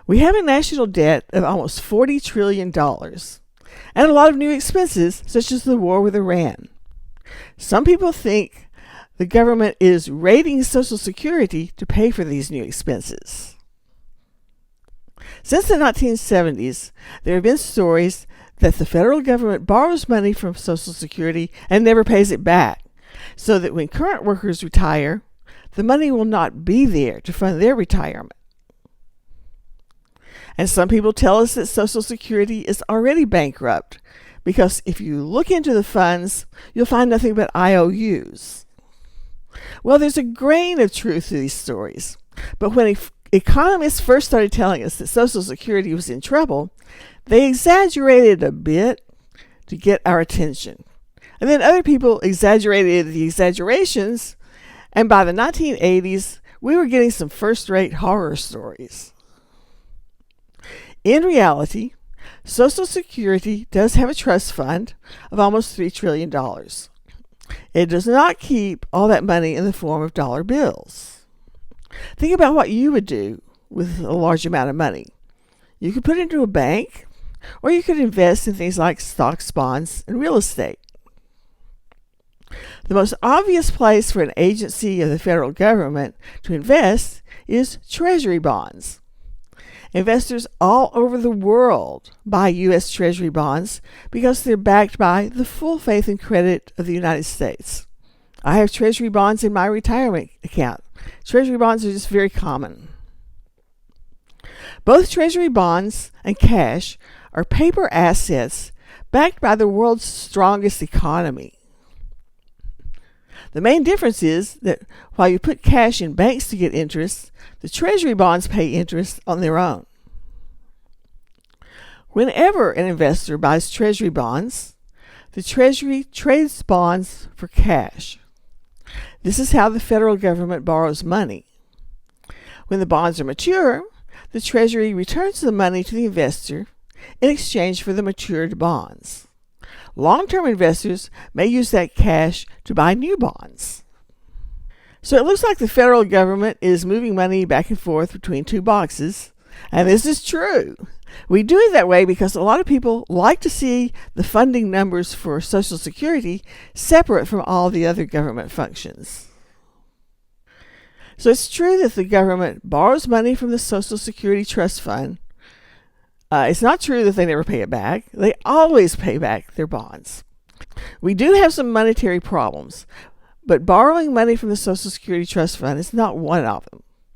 We have a national debt of almost $40 trillion and a lot of new expenses, such as the war with Iran. Some people think the government is raiding Social Security to pay for these new expenses. Since the 1970s, there have been stories that the federal government borrows money from Social Security and never pays it back, so that when current workers retire, the money will not be there to fund their retirement. And some people tell us that Social Security is already bankrupt, because if you look into the funds, you'll find nothing but IOUs. Well, there's a grain of truth to these stories, but when economists first started telling us that Social Security was in trouble, they exaggerated a bit to get our attention. And then other people exaggerated the exaggerations, and by the 1980s, we were getting some first-rate horror stories. In reality, Social Security does have a trust fund of almost $3 trillion. It does not keep all that money in the form of dollar bills. Think about what you would do with a large amount of money. You could put it into a bank, or you could invest in things like stocks, bonds, and real estate. The most obvious place for an agency of the federal government to invest is Treasury bonds. Investors all over the world buy U.S. Treasury bonds because they're backed by the full faith and credit of the United States. I have Treasury bonds in my retirement account. Treasury bonds are just very common. Both Treasury bonds and cash are paper assets backed by the world's strongest economy. The main difference is that while you put cash in banks to get interest, the Treasury bonds pay interest on their own. Whenever an investor buys Treasury bonds, the Treasury trades bonds for cash. This is how the federal government borrows money. When the bonds are mature, the Treasury returns the money to the investor in exchange for the matured bonds. Long-term investors may use that cash to buy new bonds. So it looks like the federal government is moving money back and forth between two boxes, and this is true. We do it that way because a lot of people like to see the funding numbers for Social Security separate from all the other government functions. So it's true that the government borrows money from the Social Security Trust Fund. It's not true that they never pay it back. They always pay back their bonds. We do have some monetary problems, but borrowing money from the Social Security Trust Fund is not one of them.